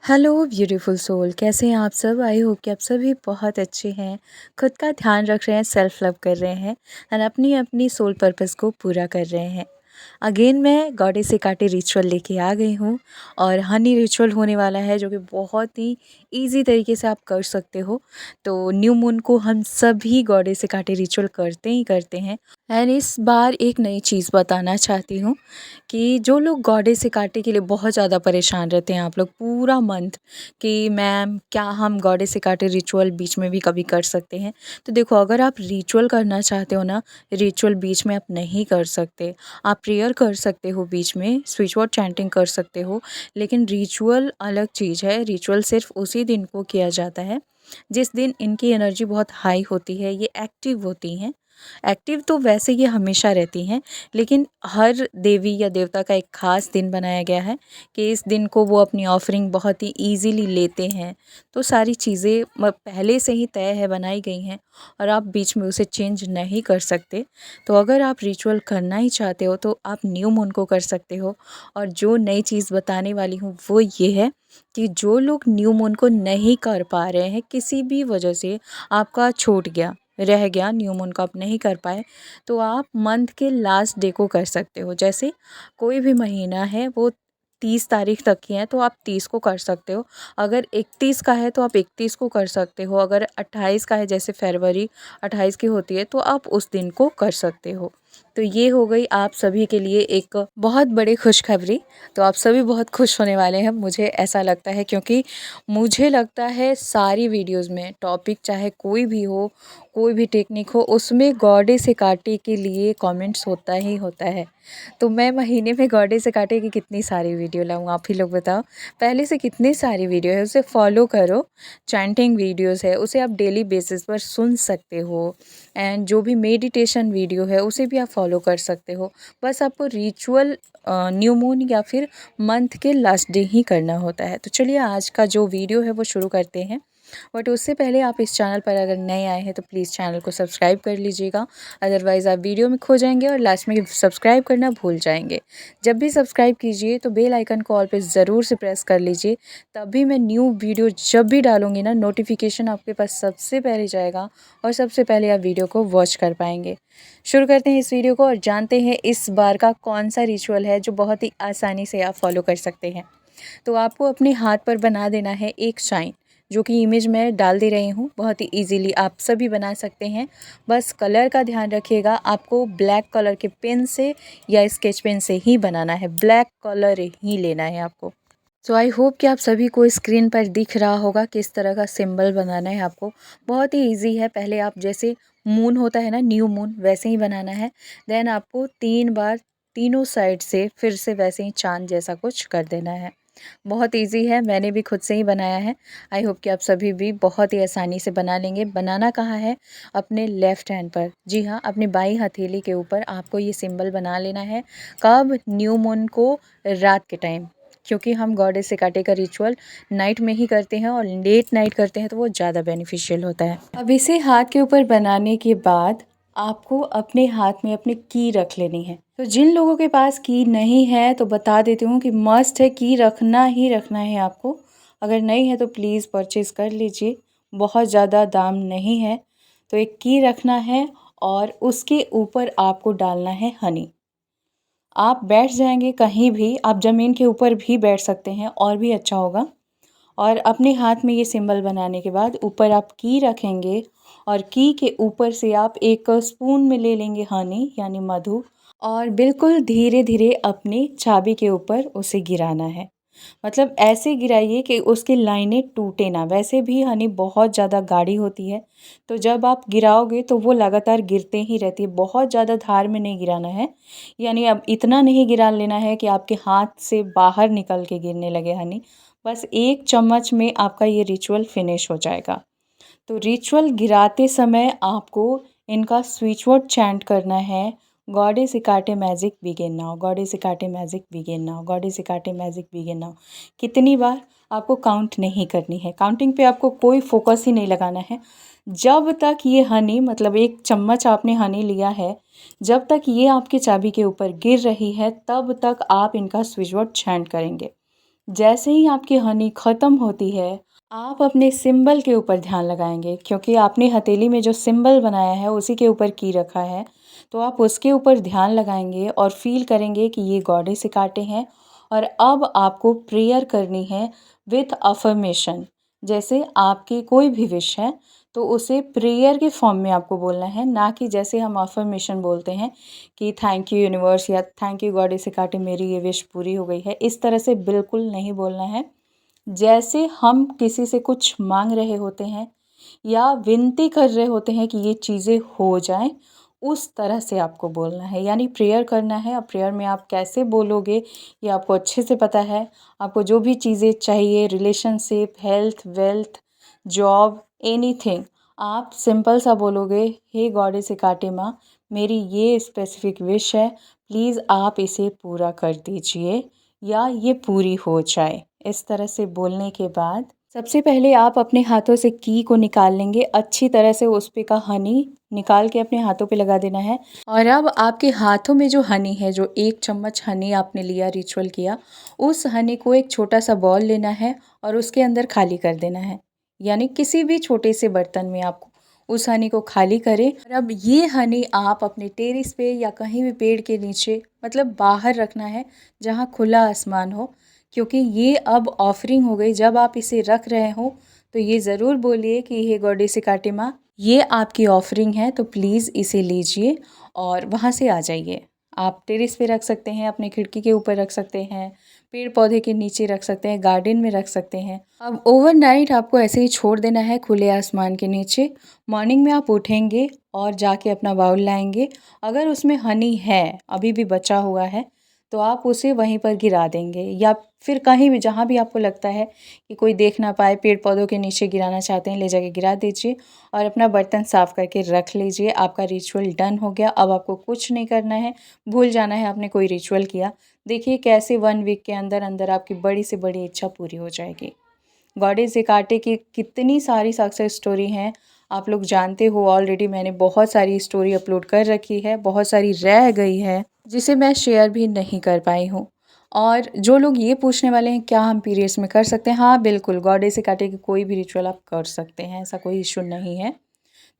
Hello beautiful soul, कैसे हैं आप सब। आई होप कि आप सभी बहुत अच्छे हैं, खुद का ध्यान रख रहे हैं, सेल्फ लव कर रहे हैं एंड अपनी अपनी सोल पर्पस को पूरा कर रहे हैं। अगेन मैं गॉडेस हेकाटे रिचुअल लेके आ गई हूँ और हनी रिचुअल होने वाला है जो कि बहुत ही इजी तरीके से आप कर सकते हो। तो न्यू मून को हम सभी गॉडेस हेकाटे रिचुअल करते ही करते हैं एंड इस बार एक नई चीज़ बताना चाहती हूँ कि जो लोग गॉडेस हेकाटे के लिए बहुत ज़्यादा परेशान रहते हैं, आप लोग पूरा मंथ कि मैम क्या हम गॉडेस हेकाटे रिचुअल बीच में भी कभी कर सकते हैं। तो देखो, अगर आप रिचुअल करना चाहते हो ना, रिचुअल बीच में आप नहीं कर सकते। आप प्रेयर कर सकते हो बीच में, स्विच वर्ड चैंटिंग कर सकते हो, लेकिन रिचुअल अलग चीज़ है। रिचुअल सिर्फ उसी दिन को किया जाता है जिस दिन इनकी एनर्जी बहुत हाई होती है, ये एक्टिव होती हैं। एक्टिव तो वैसे ये हमेशा रहती हैं, लेकिन हर देवी या देवता का एक ख़ास दिन बनाया गया है कि इस दिन को वो अपनी ऑफरिंग बहुत ही ईज़िली लेते हैं। तो सारी चीज़ें पहले से ही तय है, बनाई गई हैं और आप बीच में उसे चेंज नहीं कर सकते। तो अगर आप रिचुअल करना ही चाहते हो तो आप न्यू मून को कर सकते हो। और जो नई चीज़ बताने वाली हूँ वो ये है कि जो लोग न्यू मून को नहीं कर पा रहे हैं, किसी भी वजह से आपका छूट गया, रह गया, न्यू मून को आप नहीं कर पाए, तो आप मंथ के लास्ट डे को कर सकते हो। जैसे कोई भी महीना है वो 30 तारीख तक की है तो आप 30 को कर सकते हो। अगर 31 का है तो आप 31 को कर सकते हो। अगर 28 का है, जैसे फरवरी 28 की होती है, तो आप उस दिन को कर सकते हो। तो ये हो गई आप सभी के लिए एक बहुत बड़ी खुशखबरी। तो आप सभी बहुत खुश होने वाले हैं, मुझे ऐसा लगता है, क्योंकि मुझे लगता है सारी वीडियोस में टॉपिक चाहे कोई भी हो, कोई भी टेक्निक हो, उसमें गॉडेस हेकाटे के लिए कमेंट्स होता ही होता है। तो मैं महीने में गॉडेस हेकाटे की कितनी सारी वीडियो लाऊं, आप ही लोग बताओ। पहले से कितनी सारी वीडियो है, उसे फॉलो करो। चैंटिंग वीडियोस है, उसे आप डेली बेसिस पर सुन सकते हो। एंड जो भी मेडिटेशन वीडियो है उसे भी आप फॉलो कर सकते हो। बस आपको रिचुअल न्यू मून या फिर मंथ के लास्ट डे ही करना होता है। तो चलिए आज का जो वीडियो है वो शुरू करते हैं। बट उससे पहले आप इस चैनल पर अगर नए आए हैं तो प्लीज़ चैनल को सब्सक्राइब कर लीजिएगा, अदरवाइज़ आप वीडियो में खो जाएंगे और लास्ट में सब्सक्राइब करना भूल जाएंगे। जब भी सब्सक्राइब कीजिए तो बेल आइकन को ऑल पे ज़रूर से प्रेस कर लीजिए, तभी मैं न्यू वीडियो जब भी डालूँगी ना, नोटिफिकेशन आपके पास सबसे पहले जाएगा और सबसे पहले आप वीडियो को वॉच कर पाएंगे। शुरू करते हैं इस वीडियो को और जानते हैं इस बार का कौन सा रिचुअल है जो बहुत ही आसानी से आप फॉलो कर सकते हैं। तो आपको अपने हाथ पर बना देना है एक शाइन, जो कि इमेज में डाल दे रही हूँ। बहुत ही इजीली आप सभी बना सकते हैं। बस कलर का ध्यान रखिएगा, आपको ब्लैक कलर के पेन से या स्केच पेन से ही बनाना है, ब्लैक कलर ही लेना है आपको। सो आई होप कि आप सभी को स्क्रीन पर दिख रहा होगा किस तरह का सिंबल बनाना है आपको। बहुत ही इजी है। पहले आप जैसे मून होता है ना, न्यू मून, वैसे ही बनाना है। देन आपको 3 बार तीनों साइड से फिर से वैसे ही चांद जैसा कुछ कर देना है। बहुत इजी है, मैंने भी खुद से ही बनाया है। आई होप कि आप सभी भी बहुत ही आसानी से बना लेंगे। बनाना कहाँ है? अपने लेफ़्ट हैंड पर, जी हाँ, अपनी बाई हथेली के ऊपर आपको ये सिंबल बना लेना है। कब? न्यू मून को रात के टाइम, क्योंकि हम गॉडेस हेकाटे का रिचुअल नाइट में ही करते हैं और लेट नाइट करते हैं तो वो ज़्यादा बेनिफिशियल होता है। अब इसे हाथ के ऊपर बनाने के बाद आपको अपने हाथ में अपनी की रख लेनी है। तो जिन लोगों के पास की नहीं है तो बता देती हूँ कि मस्ट है, की रखना ही रखना है आपको। अगर नहीं है तो प्लीज़ परचेज़ कर लीजिए, बहुत ज़्यादा दाम नहीं है। तो एक की रखना है और उसके ऊपर आपको डालना है हनी। आप बैठ जाएंगे कहीं भी, आप ज़मीन के ऊपर भी बैठ सकते हैं और भी अच्छा होगा। और अपने हाथ में ये सिंबल बनाने के बाद ऊपर आप की रखेंगे और की के ऊपर से आप एक स्पून में ले लेंगे हनी यानी मधु, और बिल्कुल धीरे धीरे अपनी चाबी के ऊपर उसे गिराना है। मतलब ऐसे गिराइए कि उसकी लाइनें टूटे ना। वैसे भी हनी बहुत ज़्यादा गाढ़ी होती है, तो जब आप गिराओगे तो वो लगातार गिरते ही रहती है। बहुत ज़्यादा धार में नहीं गिराना है, यानी अब इतना नहीं गिरा लेना है कि आपके हाथ से बाहर निकल के गिरने लगे हनी। बस 1 चम्मच में आपका ये रिचुअल फिनिश हो जाएगा। तो रिचुअल गिराते समय आपको इनका स्विच वर्ड चैंट करना है। Goddess Hecate magic begin now, goddess Hecate magic begin now, goddess Hecate magic begin now. कितनी बार? आपको काउंट नहीं करनी है, काउंटिंग पे आपको कोई फोकस ही नहीं लगाना है। जब तक ये हनी, मतलब 1 चम्मच आपने हनी लिया है, जब तक ये आपकी चाबी के ऊपर गिर रही है तब तक आप इनका स्विच वर्ड चैंट करेंगे। जैसे ही आपकी हनी ख़त्म होती है, आप अपने सिंबल के ऊपर ध्यान लगाएँगे क्योंकि आपने हथेली में जो सिंबल बनाया है उसी के ऊपर की रखा है। तो आप उसके ऊपर ध्यान लगाएँगे और फ़ील करेंगे कि ये गॉडेस हेकाटे हैं और अब आपको प्रेयर करनी है विथ अफ़र्मेशन। जैसे आपकी कोई भी विश है तो उसे प्रेयर के फॉर्म में आपको बोलना है, ना कि जैसे हम अफ़र्मेशन बोलते हैं कि थैंक यू यूनिवर्स या थैंक यू गॉडेस हेकाटे मेरी ये विश पूरी हो गई है। इस तरह से बिल्कुल नहीं बोलना है। जैसे हम किसी से कुछ मांग रहे होते हैं या विनती कर रहे होते हैं कि ये चीज़ें हो जाएं, उस तरह से आपको बोलना है, यानी प्रेयर करना है। और प्रेयर में आप कैसे बोलोगे ये आपको अच्छे से पता है। आपको जो भी चीज़ें चाहिए, relationship, health, wealth, job, anything, आप सिंपल सा बोलोगे, हे गॉडेस हेकाटे माँ, मेरी ये स्पेसिफिक विश है, प्लीज़ आप इसे पूरा कर दीजिए या ये पूरी हो जाए। इस तरह से बोलने के बाद सबसे पहले आप अपने हाथों से की को निकाल लेंगे, अच्छी तरह से उस पे का हनी निकाल के अपने हाथों पे लगा देना है। और अब आपके हाथों में जो हनी है, जो 1 चम्मच हनी आपने लिया, रिचुअल किया, उस हनी को एक छोटा-सा बॉल लेना है और उसके अंदर खाली कर देना है। यानी किसी भी छोटे से बर्तन में आप उस हनी को खाली करें। और अब ये हनी आप अपने टेरेस पे या कहीं भी पेड़ के नीचे, मतलब बाहर रखना है जहाँ खुला आसमान हो, क्योंकि ये अब ऑफरिंग हो गई। जब आप इसे रख रहे हो तो ये ज़रूर बोलिए कि हे गॉडेस हेकाटे माँ, ये आपकी ऑफरिंग है तो प्लीज़ इसे लीजिए और वहाँ से आ जाइए। आप टेरेस पे रख सकते हैं, अपने खिड़की के ऊपर रख सकते हैं, पेड़ पौधे के नीचे रख सकते हैं, गार्डन में रख सकते हैं। अब ओवरनाइट आपको ऐसे ही छोड़ देना है खुले आसमान के नीचे। मॉर्निंग में आप उठेंगे और जाके अपना बाउल लाएंगे। अगर उसमें हनी है, अभी भी बचा हुआ है, तो आप उसे वहीं पर गिरा देंगे या फिर कहीं भी जहाँ भी आपको लगता है कि कोई देख ना पाए, पेड़ पौधों के नीचे गिराना चाहते हैं, ले जाके गिरा दीजिए और अपना बर्तन साफ़ करके रख लीजिए। आपका रिचुअल डन हो गया। अब आपको कुछ नहीं करना है, भूल जाना है आपने कोई रिचुअल किया। देखिए कैसे 1 वीक के अंदर अंदर आपकी बड़ी से बड़ी इच्छा पूरी हो जाएगी। गॉडेस हेकाटे की कितनी सारी सक्सेस स्टोरी हैं, आप लोग जानते हो ऑलरेडी। मैंने बहुत सारी स्टोरी अपलोड कर रखी है, बहुत सारी रह गई है जिसे मैं शेयर भी नहीं कर पाई हूँ। और जो लोग ये पूछने वाले हैं क्या हम पीरियड्स में कर सकते हैं, हाँ बिल्कुल, गॉडेस हेकाटे की कोई भी रिचुअल आप कर सकते हैं, ऐसा कोई इशू नहीं है,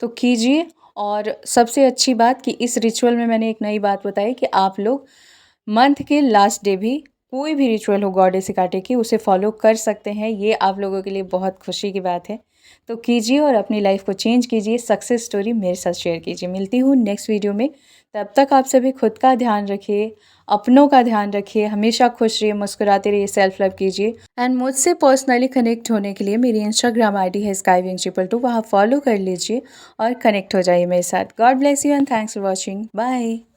तो कीजिए। और सबसे अच्छी बात कि इस रिचुअल में मैंने एक नई बात बताई कि आप लोग मंथ के लास्ट डे भी कोई भी रिचुअल हो गॉडेस हेकाटे की, उसे फॉलो कर सकते हैं। ये आप लोगों के लिए बहुत खुशी की बात है। तो कीजिए और अपनी लाइफ को चेंज कीजिए। सक्सेस स्टोरी मेरे साथ शेयर कीजिए। मिलती हूँ नेक्स्ट वीडियो में। तब तक आप सभी खुद का ध्यान रखिए, अपनों का ध्यान रखिए, हमेशा खुश रहिए, मुस्कुराते रहिए, सेल्फ लव कीजिए। एंड मुझसे पर्सनली कनेक्ट होने के लिए मेरी इंस्टाग्राम आईडी है skybeing222, वहाँ फॉलो कर लीजिए और कनेक्ट हो जाइए मेरे साथ। God bless you and thanks for watching. Bye.